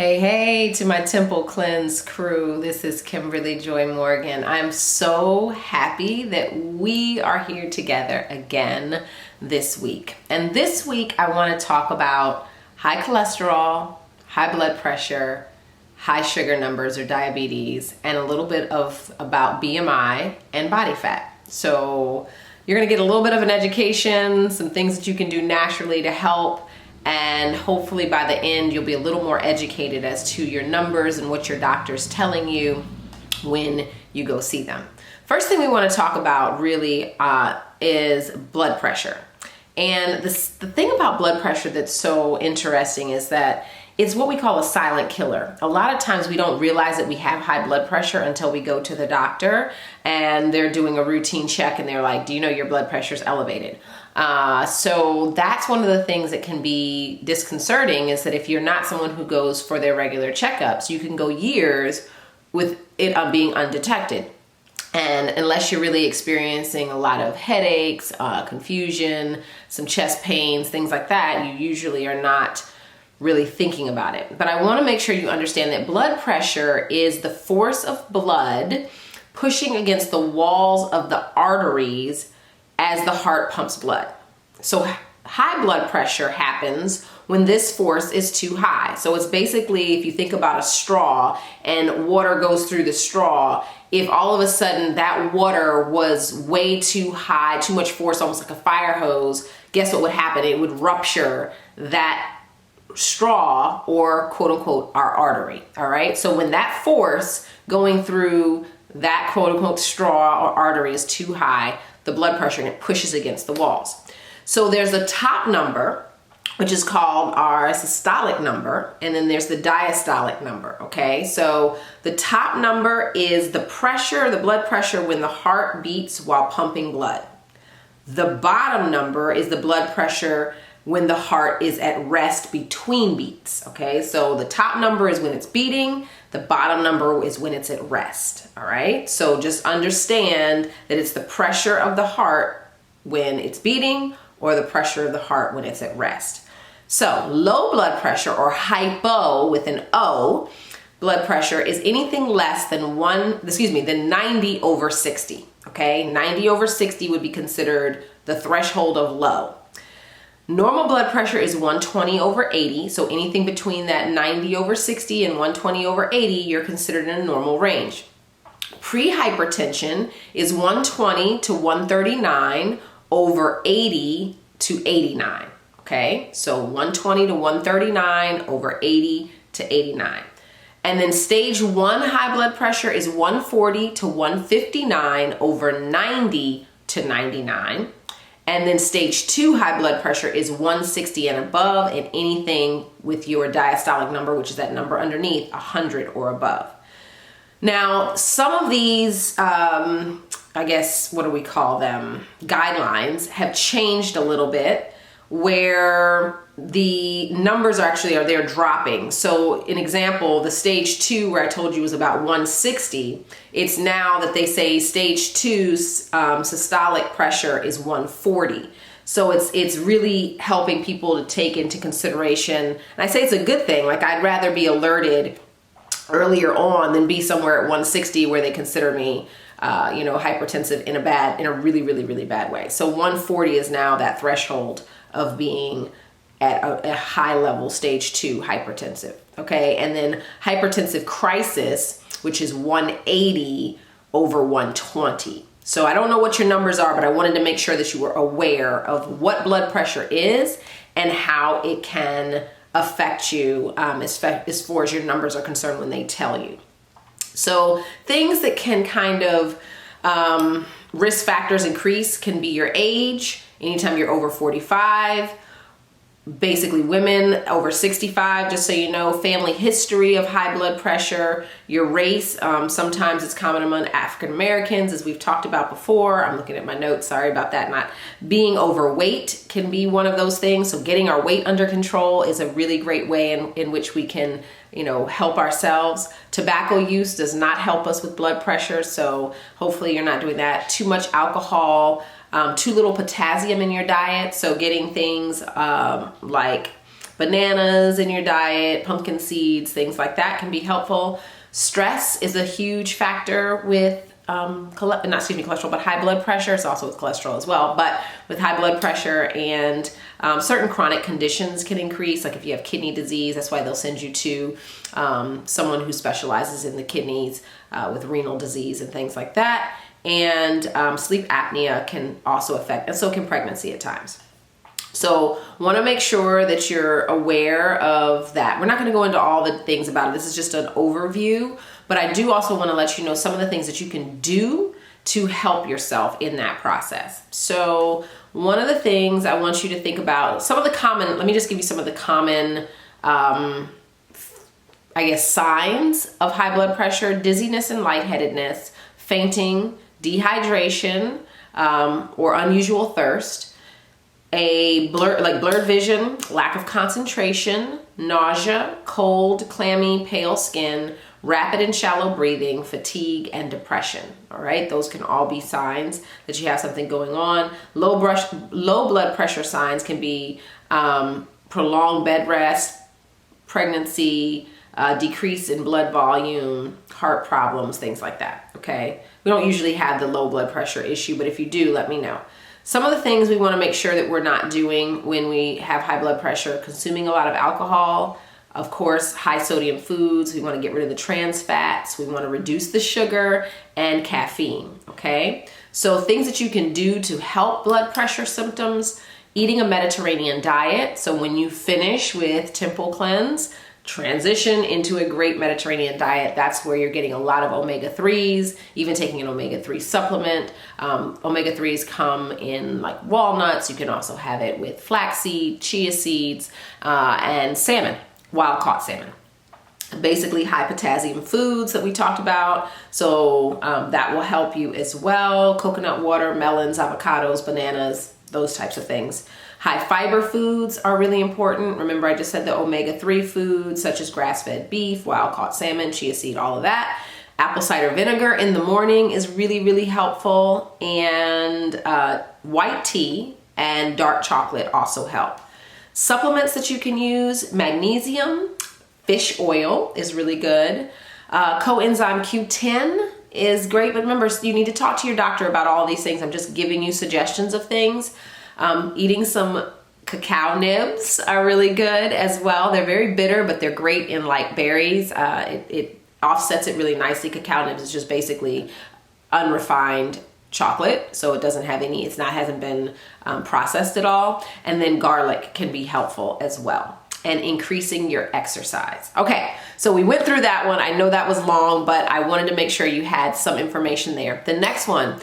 Hey, to my Temple Cleanse crew, this is Kimberly Joy Morgan. I'm so happy that we are here together again this week. And this week I want to talk about high cholesterol, high blood pressure, high sugar numbers or diabetes, and a little bit about BMI and body fat. So you're going to get a little bit of an education, some things that you can do naturally to help. And hopefully by the end, you'll be a little more educated as to your numbers and what your doctor's telling you when you go see them. First thing we want to talk about really is blood pressure. And the thing about blood pressure that's so interesting is that it's what we call a silent killer. A lot of times we don't realize that we have high blood pressure until we go to the doctor and they're doing a routine check and they're like, do you know your blood pressure is elevated? So that's one of the things that can be disconcerting, is that if you're not someone who goes for their regular checkups, you can go years with it being undetected. And unless you're really experiencing a lot of headaches, confusion, some chest pains, things like that, you usually are not really thinking about it. But I want to make sure you understand that blood pressure is the force of blood pushing against the walls of the arteries as the heart pumps blood. So high blood pressure happens when this force is too high. So it's basically, if you think about a straw and water goes through the straw, if all of a sudden that water was way too high, too much force, almost like a fire hose, guess what would happen? It would rupture that straw, or quote unquote our artery. All right. So when that force going through that quote unquote straw or artery is too high, the blood pressure, and it pushes against the walls. So there's a top number, which is called our systolic number, and then there's the diastolic number. Okay. So the top number is the pressure, the blood pressure when the heart beats while pumping blood. The bottom number is the blood pressure when the heart is at rest between beats. Okay, so the top number is when it's beating, the bottom number is when it's at rest. All right, so just understand that it's the pressure of the heart when it's beating, or the pressure of the heart when it's at rest. So low blood pressure, or hypo with an O, blood pressure is anything less than 90 over 60. Okay, 90 over 60 would be considered the threshold of low. Normal blood pressure is 120 over 80, so anything between that 90 over 60 and 120 over 80, you're considered in a normal range. Pre-hypertension is 120 to 139 over 80 to 89, okay? So 120 to 139 over 80 to 89. And then stage 1 high blood pressure is 140 to 159 over 90 to 99. And then stage 2 high blood pressure is 160 and above, and anything with your diastolic number, which is that number underneath, 100 or above. Now, some of these, I guess, what do we call them? Guidelines have changed a little bit, where the numbers they're dropping. So an example, the stage 2 where I told you was about 160, it's now that they say stage 2 systolic pressure is 140. So it's really helping people to take into consideration, and I say it's a good thing. Like, I'd rather be alerted earlier on than be somewhere at 160 where they consider me hypertensive in a really, really, really bad way. So 140 is now that threshold of being at a high level stage 2 hypertensive. Okay. And then hypertensive crisis, which is 180 over 120. So I don't know what your numbers are, but I wanted to make sure that you were aware of what blood pressure is and how it can affect you as far as your numbers are concerned when they tell you. So things that can kind of risk factors increase can be your age. Anytime you're over 45, basically women over 65, just so you know, family history of high blood pressure, your race. Sometimes it's common among African Americans, as we've talked about before. I'm looking at my notes, sorry about that. Not being overweight can be one of those things. So getting our weight under control is a really great way in which we can, help ourselves. Tobacco use does not help us with blood pressure. So hopefully you're not doing that. Too much alcohol, too little potassium in your diet. So getting things like Bananas in your diet, pumpkin seeds, things like that can be helpful. Stress is a huge factor with cholesterol, but high blood pressure. It's also with cholesterol as well, but with high blood pressure and certain chronic conditions can increase. Like if you have kidney disease, that's why they'll send you to someone who specializes in the kidneys with renal disease and things like that. And sleep apnea can also affect, and so can pregnancy at times. So want to make sure that you're aware of that. We're not going to go into all the things about it. This is just an overview, but I do also want to let you know some of the things that you can do to help yourself in that process. So one of the things I want you to think about, let me just give you some of the common, signs of high blood pressure: dizziness and lightheadedness, fainting, dehydration, or unusual thirst, blurred vision, lack of concentration, nausea, cold, clammy, pale skin, rapid and shallow breathing, fatigue, and depression. All right, those can all be signs that you have something going on. Low blood pressure signs can be prolonged bed rest, pregnancy, decrease in blood volume, heart problems, things like that. Okay, we don't usually have the low blood pressure issue, but if you do, let me know. Some of the things we want to make sure that we're not doing when we have high blood pressure: consuming a lot of alcohol, of course, high sodium foods. We want to get rid of the trans fats. We want to reduce the sugar and caffeine. Okay, so things that you can do to help blood pressure symptoms: eating a Mediterranean diet. So when you finish with Temple Cleanse, transition into a great Mediterranean diet. That's where you're getting a lot of omega-3s, even taking an omega-3 supplement. Omega-3s come in like walnuts. You can also have it with flaxseed, chia seeds, and salmon, wild-caught salmon. Basically high potassium foods that we talked about. So that will help you as well. Coconut water, melons, avocados, bananas, those types of things. High fiber foods are really important. Remember, I just said the omega-3 foods such as grass-fed beef, wild-caught salmon, chia seed, all of that. Apple cider vinegar in the morning is really, really helpful. And white tea and dark chocolate also help. Supplements that you can use: magnesium, fish oil is really good. Coenzyme Q10 is great, but remember, you need to talk to your doctor about all these things. I'm just giving you suggestions of things. Eating some cacao nibs are really good as well. They're very bitter, but they're great in like berries. It offsets it really nicely. Cacao nibs is just basically unrefined chocolate, so it doesn't have any, hasn't been processed at all. And then garlic can be helpful as well. And increasing your exercise. Okay, so we went through that one. I know that was long, but I wanted to make sure you had some information there. The next one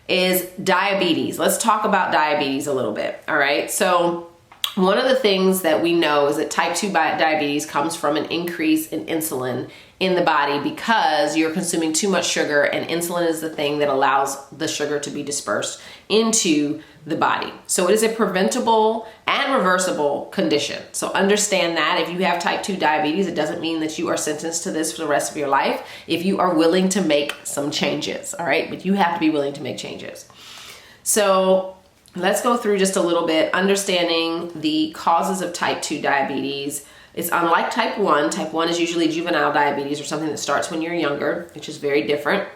is diabetes. Let's talk about diabetes a little bit. All right, so one of the things that we know is that type 2 diabetes comes from an increase in insulin in the body because you're consuming too much sugar, and insulin is the thing that allows the sugar to be dispersed into the body. So it is a preventable and reversible condition. So understand that if you have type 2 diabetes, it doesn't mean that you are sentenced to this for the rest of your life if you are willing to make some changes, all right? But you have to be willing to make changes. So let's go through just a little bit, understanding the causes of type 2 diabetes. It's unlike type 1. Type 1 is usually juvenile diabetes or something that starts when you're younger, which is very different.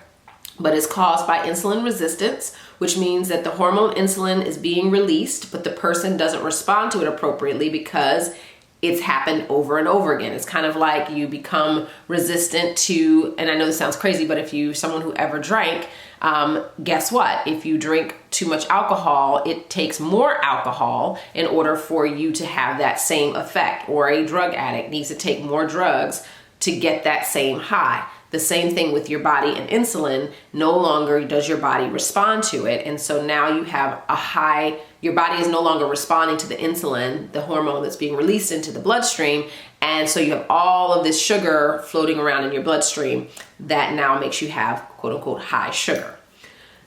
But it's caused by insulin resistance, which means that the hormone insulin is being released, but the person doesn't respond to it appropriately because it's happened over and over again. It's kind of like you become resistant to, and I know this sounds crazy, but if someone who ever drank, guess what? If you drink too much alcohol, it takes more alcohol in order for you to have that same effect. Or a drug addict needs to take more drugs to get that same high. The same thing with your body and insulin. No longer does your body respond to it. And so now you have your body is no longer responding to the insulin, the hormone that's being released into the bloodstream. And so you have all of this sugar floating around in your bloodstream that now makes you have quote unquote high sugar.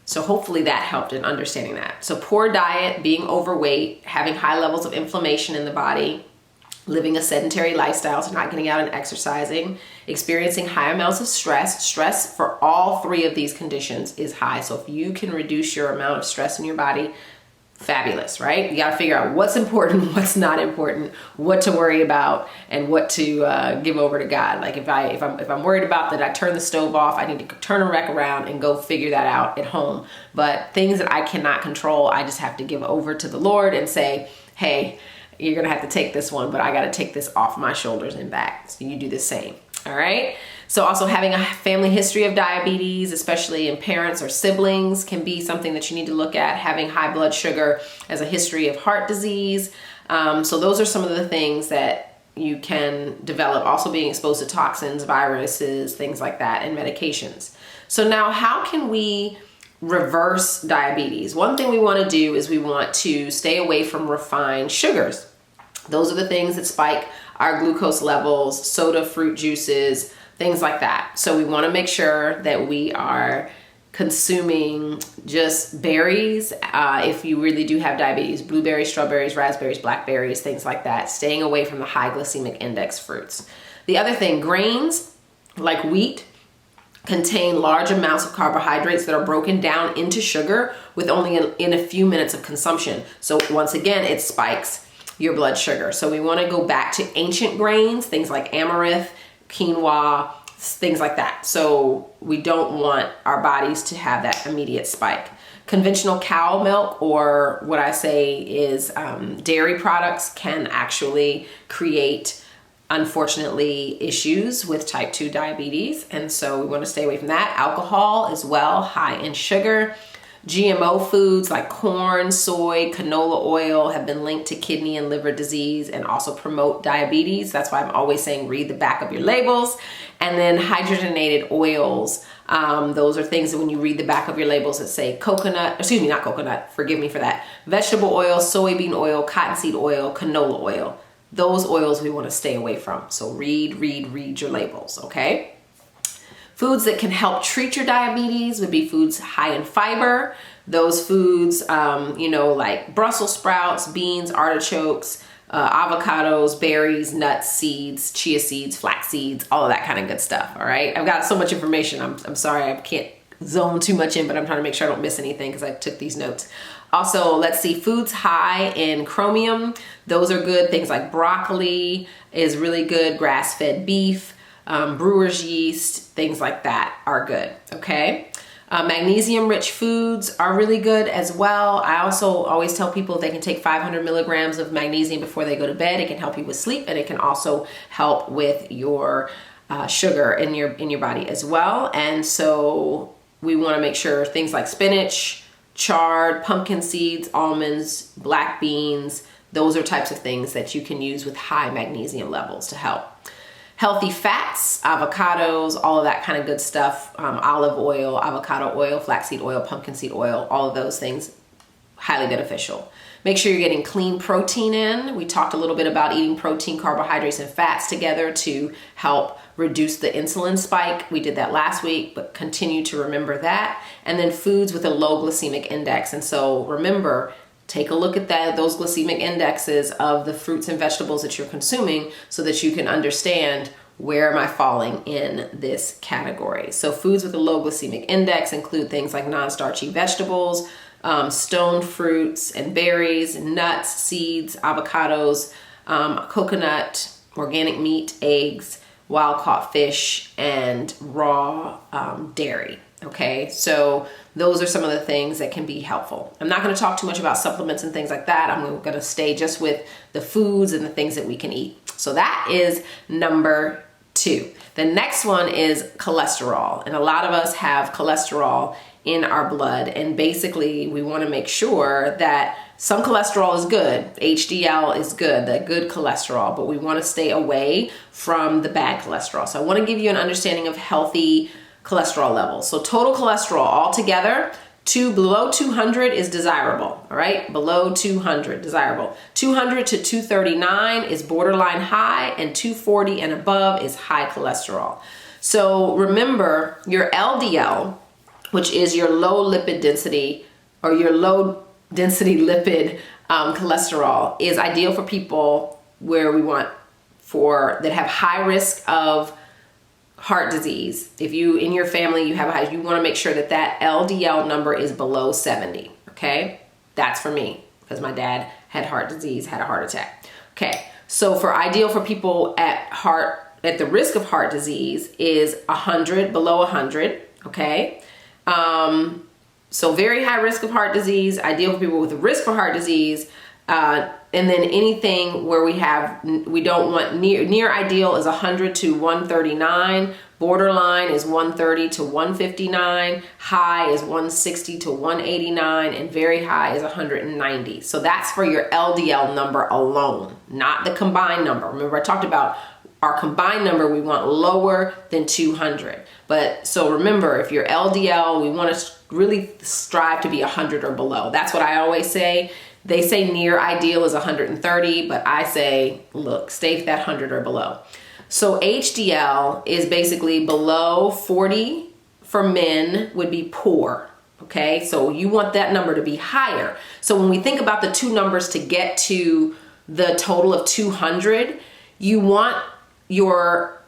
So hopefully that helped in understanding that. So poor diet, being overweight, having high levels of inflammation in the body, living a sedentary lifestyle, so not getting out and exercising, experiencing high amounts of stress. Stress for all three of these conditions is high. So if you can reduce your amount of stress in your body, fabulous, right? You got to figure out what's important, what's not important, what to worry about, and what to give over to God. Like if I'm worried about that I turn the stove off, I need to turn a wreck around and go figure that out at home. But things that I cannot control, I just have to give over to the Lord and say, hey, you're gonna have to take this one, but I got to take this off my shoulders and back. So you do the same. All right. So also having a family history of diabetes, especially in parents or siblings, can be something that you need to look at. Having high blood sugar as a history of heart disease. So those are some of the things that you can develop. Also being exposed to toxins, viruses, things like that, and medications. So now how can we reverse diabetes? One thing we want to do is we want to stay away from refined sugars. Those are the things that spike our glucose levels, soda, fruit juices, things like that. So we want to make sure that we are consuming just berries. If you really do have diabetes, blueberries, strawberries, raspberries, blackberries, things like that, staying away from the high glycemic index fruits. The other thing, grains like wheat contain large amounts of carbohydrates that are broken down into sugar with only in a few minutes of consumption. So once again, it spikes your blood sugar. So we want to go back to ancient grains, things like amaranth, quinoa, things like that. So we don't want our bodies to have that immediate spike. Conventional cow milk, or what I say is dairy products, can actually create, unfortunately, issues with type 2 diabetes. And so we want to stay away from that. Alcohol as well, high in sugar. GMO foods like corn, soy, canola oil have been linked to kidney and liver disease and also promote diabetes. That's why I'm always saying read the back of your labels. And then hydrogenated oils. Those are things that when you read the back of your labels that say not coconut, forgive me for that. Vegetable oil, soybean oil, cottonseed oil, canola oil. Those oils we want to stay away from. So read your labels, okay? Foods that can help treat your diabetes would be foods high in fiber. Those foods, like Brussels sprouts, beans, artichokes, avocados, berries, nuts, seeds, chia seeds, flax seeds, all of that kind of good stuff. All right. I've got so much information. I'm sorry, I can't zone too much in, but I'm trying to make sure I don't miss anything because I took these notes. Also, let's see, foods high in chromium. Those are good. Things like broccoli is really good. Grass-fed beef. Brewer's yeast, things like that are good, okay? Magnesium-rich foods are really good as well. I also always tell people they can take 500 milligrams of magnesium before they go to bed. It can help you with sleep, and it can also help with your sugar in your body as well. And so we want to make sure things like spinach, chard, pumpkin seeds, almonds, black beans, those are types of things that you can use with high magnesium levels to help. Healthy fats, avocados, all of that kind of good stuff, olive oil, avocado oil, flaxseed oil, pumpkin seed oil, all of those things, highly beneficial. Make sure you're getting clean protein in. We talked a little bit about eating protein, carbohydrates, and fats together to help reduce the insulin spike. We did that last week, but continue to remember that. And then foods with a low glycemic index. And so remember, take a look at those glycemic indexes of the fruits and vegetables that you're consuming so that you can understand where am I falling in this category. So foods with a low glycemic index include things like non-starchy vegetables, stone fruits and berries, nuts, seeds, avocados, coconut, organic meat, eggs, wild-caught fish, and raw dairy. Okay, so those are some of the things that can be helpful. I'm not going to talk too much about supplements and things like that. I'm going to stay just with the foods and the things that we can eat. So that is number 2. The next one is cholesterol. And a lot of us have cholesterol in our blood. And basically, we want to make sure that some cholesterol is good. HDL is good, the good cholesterol, but we want to stay away from the bad cholesterol. So I want to give you an understanding of healthy cholesterol levels. So total cholesterol altogether, below 200 is desirable, all right? Below 200, desirable. 200 to 239 is borderline high, and 240 and above is high cholesterol. So remember, your LDL, which is your low lipid density, or your low density lipid cholesterol, is ideal for people where we want that have high risk of heart disease. If you in your family you have you want to make sure that LDL number is below 70. Okay, that's for me. because my dad had heart disease, had a heart attack. Okay, so for ideal for people at the risk of heart disease is 100, below 100, okay? So very high risk of heart disease, ideal for people with a risk for heart disease, and then anything where we don't want, near ideal is 100 to 139, borderline is 130 to 159, high is 160 to 189, and very high is 190. So that's for your LDL number alone, not the combined number. Remember I talked about our combined number, we want lower than 200. But so remember, if your LDL, we want to really strive to be 100 or below. That's what I always say. They say near ideal is 130, but I say, look, stay that 100 or below. So HDL is basically below 40 for men would be poor. Okay, so you want that number to be higher. So when we think about the two numbers to get to the total of 200, you want your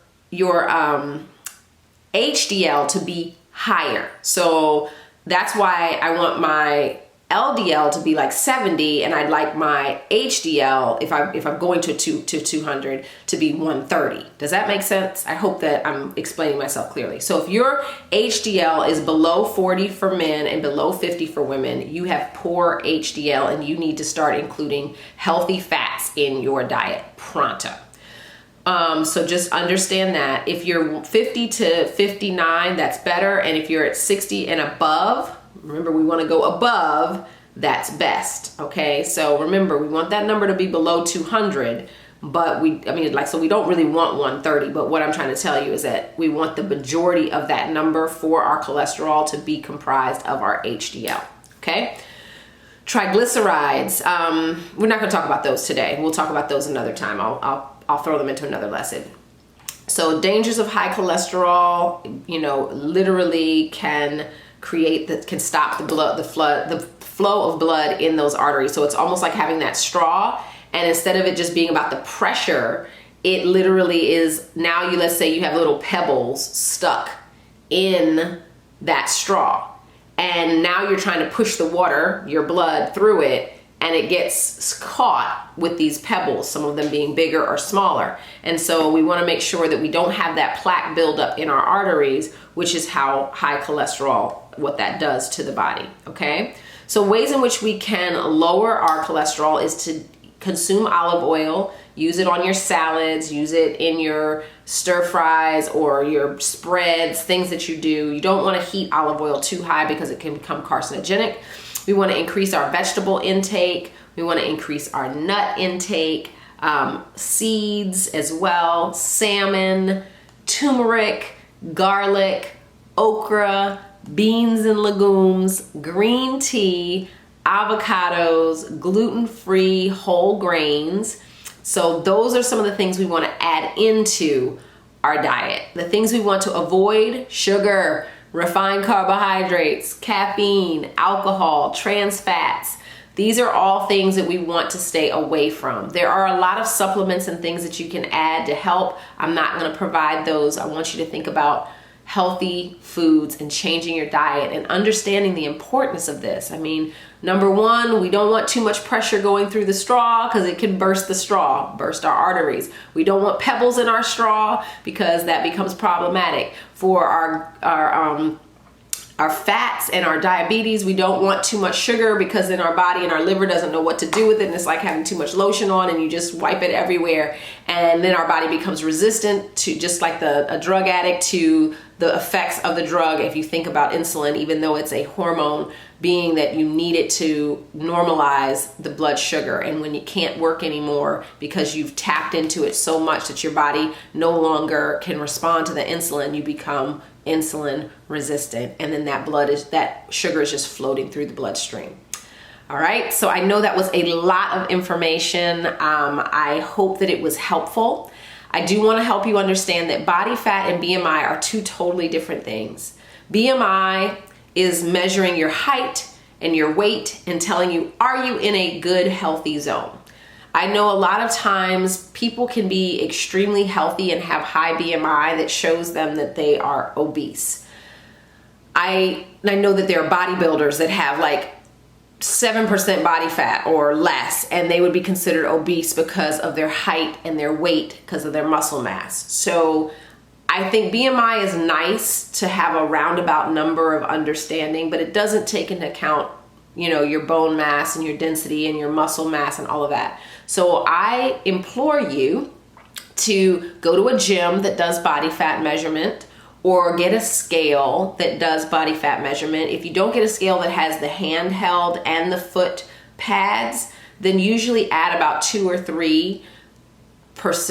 HDL to be higher. So that's why I want my LDL to be like 70, and I'd like my HDL, if I'm going to 200, to be 130. Does that make sense? I hope that I'm explaining myself clearly. So if your HDL is below 40 for men and below 50 for women, you have poor HDL, and you need to start including healthy fats in your diet pronto. So just understand that if you're 50 to 59, that's better. And if you're at 60 and above, remember we want to go above, that's best. Okay. So remember, we want that number to be below 200, but so we don't really want 130. But what I'm trying to tell you is that we want the majority of that number for our cholesterol to be comprised of our HDL. Okay. Triglycerides. We're not going to talk about those today. We'll talk about those another time. I'll throw them into another lesson. So dangers of high cholesterol, literally can stop the flow of blood in those arteries. So it's almost like having that straw, and instead of it just being about the pressure, it literally is now let's say you have little pebbles stuck in that straw, and now you're trying to push the water, your blood, through it, and it gets caught with these pebbles, some of them being bigger or smaller. And so we want to make sure that we don't have that plaque buildup in our arteries, which is how high cholesterol, what that does to the body, okay? So ways in which we can lower our cholesterol is to consume olive oil, use it on your salads, use it in your stir fries or your spreads, things that you do. You don't want to heat olive oil too high because it can become carcinogenic. We want to increase our vegetable intake. We want to increase our nut intake, seeds as well, salmon, turmeric, garlic, okra, beans and legumes, green tea, avocados, gluten-free whole grains. So those are some of the things we want to add into our diet. The things we want to avoid: sugar, refined carbohydrates, caffeine, alcohol, trans fats. These are all things that we want to stay away from. There are a lot of supplements and things that you can add to help. I'm not going to provide those. I want you to think about healthy foods and changing your diet and understanding the importance of this. Number one, we don't want too much pressure going through the straw because it can burst the straw, burst our arteries. We don't want pebbles in our straw because that becomes problematic. For our fats and our diabetes, we don't want too much sugar because then our body and our liver doesn't know what to do with it, and it's like having too much lotion on and you just wipe it everywhere, and then our body becomes resistant to, just like a drug addict, to the effects of the drug. If you think about insulin, even though it's a hormone, being that you need it to normalize the blood sugar, and when you can't work anymore because you've tapped into it so much that your body no longer can respond to the insulin, you become insulin resistant, and then that sugar is just floating through the bloodstream. All right, so I know that was a lot of information. I hope that it was helpful. I do want to help you understand that body fat and BMI are two totally different things. BMI is measuring your height and your weight and telling you, are you in a good, healthy zone? I know a lot of times people can be extremely healthy and have high BMI that shows them that they are obese. I know that there are bodybuilders that have like 7% body fat or less, and they would be considered obese because of their height and their weight, because of their muscle mass. So I think BMI is nice to have a roundabout number of understanding, but it doesn't take into account, you know, your bone mass and your density and your muscle mass and all of that. So I implore you to go to a gym that does body fat measurement, or get a scale that does body fat measurement. If you don't get a scale that has the handheld and the foot pads, then usually add about 2 or 3%,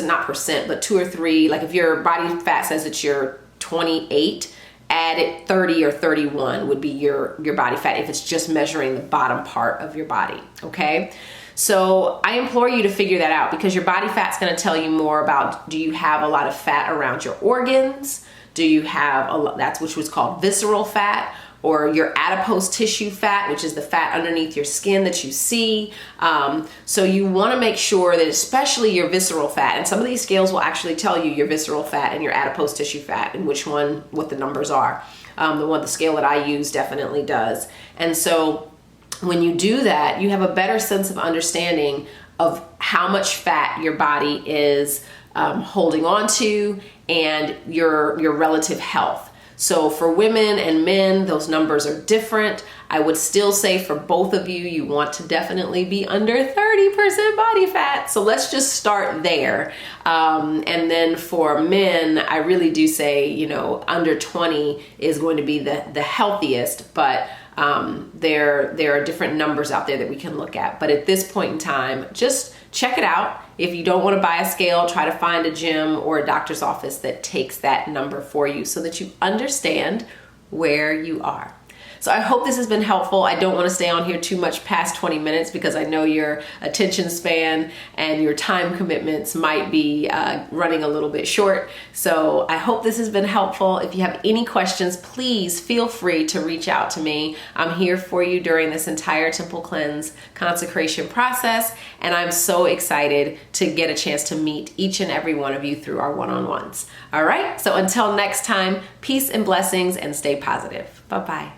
not percent, but 2 or 3. Like if your body fat says that you're 28, add it 30 or 31 would be your body fat if it's just measuring the bottom part of your body, okay? So I implore you to figure that out, because your body fat's gonna tell you more about, do you have a lot of fat around your organs? Do you have that's which was called visceral fat, or your adipose tissue fat, which is the fat underneath your skin that you see. So you want to make sure that especially your visceral fat, and some of these scales will actually tell you your visceral fat and your adipose tissue fat and what the numbers are. The scale that I use definitely does. And so when you do that, you have a better sense of understanding of how much fat your body is holding on to, and your relative health. So for women and men, those numbers are different. I would still say for both of you, you want to definitely be under 30% body fat. So let's just start there. And then for men, I really do say, you know, under 20 is going to be the healthiest, but there are different numbers out there that we can look at. But at this point in time, just check it out. If you don't want to buy a scale, try to find a gym or a doctor's office that takes that number for you so that you understand where you are. So I hope this has been helpful. I don't want to stay on here too much past 20 minutes because I know your attention span and your time commitments might be running a little bit short. So I hope this has been helpful. If you have any questions, please feel free to reach out to me. I'm here for you during this entire Temple Cleanse consecration process, and I'm so excited to get a chance to meet each and every one of you through our one-on-ones. All right, so until next time, peace and blessings, and stay positive. Bye-bye.